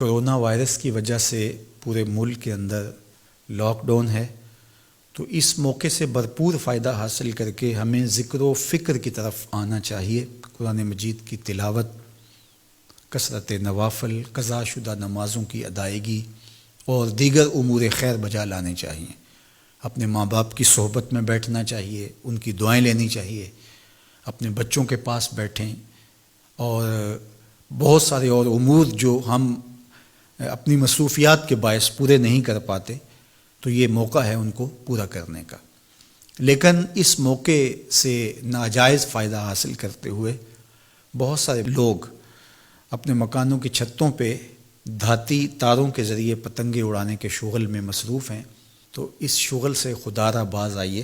Corona virus کی وجہ سے پورے ملک کے اندر لاک ڈاؤن ہے، تو اس موقع سے بھرپور فائدہ حاصل کر کے ہمیں ذکر و فکر کی طرف آنا چاہیے۔ قرآن مجید کی تلاوت، کثرت نوافل، قضا شدہ نمازوں کی ادائیگی اور دیگر امور خیر بجا لانے چاہیے۔ اپنے ماں باپ کی صحبت میں بیٹھنا چاہیے، ان کی دعائیں لینی چاہیے، اپنے بچوں کے پاس بیٹھیں، اور بہت سارے اور امور جو ہم اپنی مصروفیات کے باعث پورے نہیں کر پاتے، تو یہ موقع ہے ان کو پورا کرنے کا۔ لیکن اس موقع سے ناجائز فائدہ حاصل کرتے ہوئے بہت سارے لوگ اپنے مکانوں کی چھتوں پہ دھاتی تاروں کے ذریعے پتنگیں اڑانے کے شغل میں مصروف ہیں، تو اس شغل سے خدا را باز آئیے۔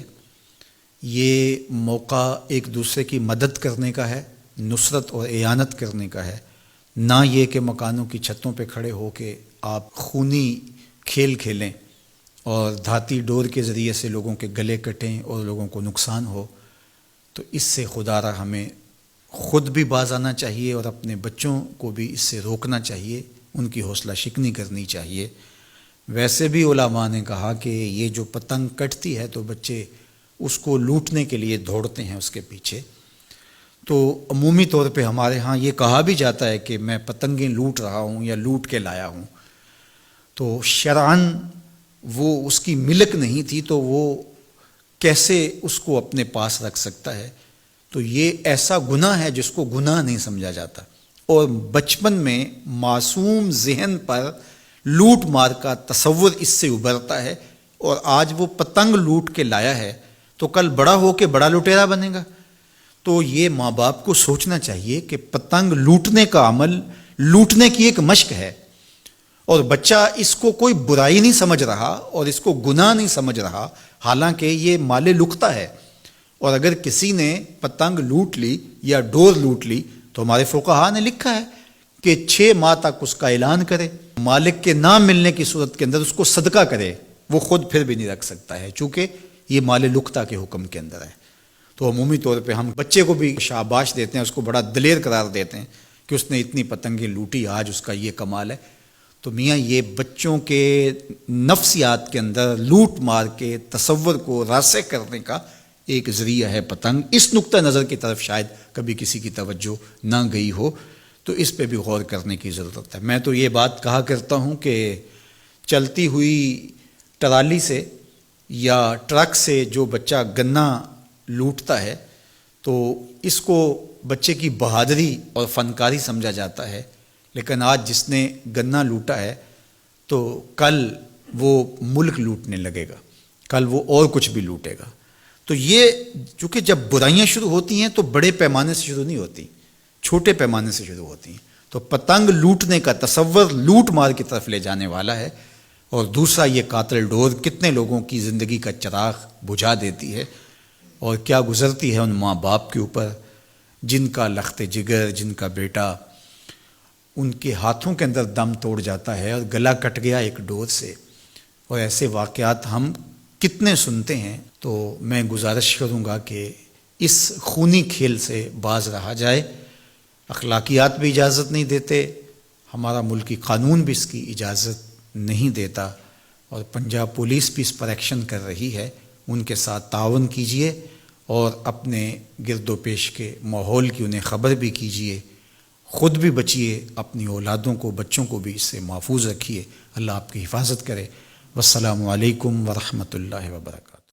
یہ موقع ایک دوسرے کی مدد کرنے کا ہے، نصرت اور اعانت کرنے کا ہے، نہ یہ کہ مکانوں کی چھتوں پہ کھڑے ہو کے آپ خونی کھیل کھیلیں اور دھاتی ڈور کے ذریعے سے لوگوں کے گلے کٹیں اور لوگوں کو نقصان ہو۔ تو اس سے خدا را ہمیں خود بھی باز آنا چاہیے اور اپنے بچوں کو بھی اس سے روکنا چاہیے، ان کی حوصلہ شکنی کرنی چاہیے۔ ویسے بھی علماء نے کہا کہ یہ جو پتنگ کٹتی ہے تو بچے اس کو لوٹنے کے لیے دوڑتے ہیں اس کے پیچھے، تو عمومی طور پہ ہمارے ہاں یہ کہا بھی جاتا ہے کہ میں پتنگیں لوٹ رہا ہوں یا لوٹ کے لایا ہوں، تو شرعاً وہ اس کی ملک نہیں تھی، تو وہ کیسے اس کو اپنے پاس رکھ سکتا ہے؟ تو یہ ایسا گناہ ہے جس کو گناہ نہیں سمجھا جاتا، اور بچپن میں معصوم ذہن پر لوٹ مار کا تصور اس سے ابھرتا ہے، اور آج وہ پتنگ لوٹ کے لایا ہے تو کل بڑا ہو کے بڑا لٹیرا بنے گا۔ تو یہ ماں باپ کو سوچنا چاہیے کہ پتنگ لوٹنے کا عمل لوٹنے کی ایک مشق ہے، اور بچہ اس کو کوئی برائی نہیں سمجھ رہا اور اس کو گناہ نہیں سمجھ رہا، حالانکہ یہ مال لقطہ ہے۔ اور اگر کسی نے پتنگ لوٹ لی یا ڈور لوٹ لی تو ہمارے فقہا نے لکھا ہے کہ 6 ماہ تک اس کا اعلان کرے، مالک کے نہ ملنے کی صورت کے اندر اس کو صدقہ کرے، وہ خود پھر بھی نہیں رکھ سکتا ہے، چونکہ یہ مال لقطہ کے حکم کے اندر ہے۔ تو عمومی طور پہ ہم بچے کو بھی شاباش دیتے ہیں، اس کو بڑا دلیر قرار دیتے ہیں کہ اس نے اتنی پتنگیں لوٹی، آج اس کا یہ کمال ہے۔ تو میاں یہ بچوں کے نفسیات کے اندر لوٹ مار کے تصور کو راسخ کرنے کا ایک ذریعہ ہے پتنگ۔ اس نقطہ نظر کی طرف شاید کبھی کسی کی توجہ نہ گئی ہو، تو اس پہ بھی غور کرنے کی ضرورت ہے۔ میں تو یہ بات کہا کرتا ہوں کہ چلتی ہوئی ٹرالی سے یا ٹرک سے جو بچہ گنا لوٹتا ہے تو اس کو بچے کی بہادری اور فنکاری سمجھا جاتا ہے، لیکن آج جس نے گنا لوٹا ہے تو کل وہ ملک لوٹنے لگے گا، کل وہ اور کچھ بھی لوٹے گا۔ تو یہ چونکہ جب برائیاں شروع ہوتی ہیں تو بڑے پیمانے سے شروع نہیں ہوتی، چھوٹے پیمانے سے شروع ہوتی ہیں۔ تو پتنگ لوٹنے کا تصور لوٹ مار کی طرف لے جانے والا ہے، اور دوسرا یہ قاتل ڈور کتنے لوگوں کی زندگی کا چراغ بجھا دیتی ہے، اور کیا گزرتی ہے ان ماں باپ کے اوپر جن کا لخت جگر، جن کا بیٹا ان کے ہاتھوں کے اندر دم توڑ جاتا ہے اور گلا کٹ گیا ایک ڈور سے۔ اور ایسے واقعات ہم کتنے سنتے ہیں۔ تو میں گزارش کروں گا کہ اس خونی کھیل سے باز رہا جائے۔ اخلاقیات بھی اجازت نہیں دیتے، ہمارا ملکی قانون بھی اس کی اجازت نہیں دیتا، اور پنجاب پولیس بھی اس پر ایکشن کر رہی ہے۔ ان کے ساتھ تعاون کیجیے اور اپنے گرد و پیش کے ماحول کی انہیں خبر بھی کیجیے، خود بھی بچیے، اپنی اولادوں کو، بچوں کو بھی اس سے محفوظ رکھیے۔ اللہ آپ کی حفاظت کرے۔ والسلام علیکم ورحمۃ اللہ وبرکاتہ۔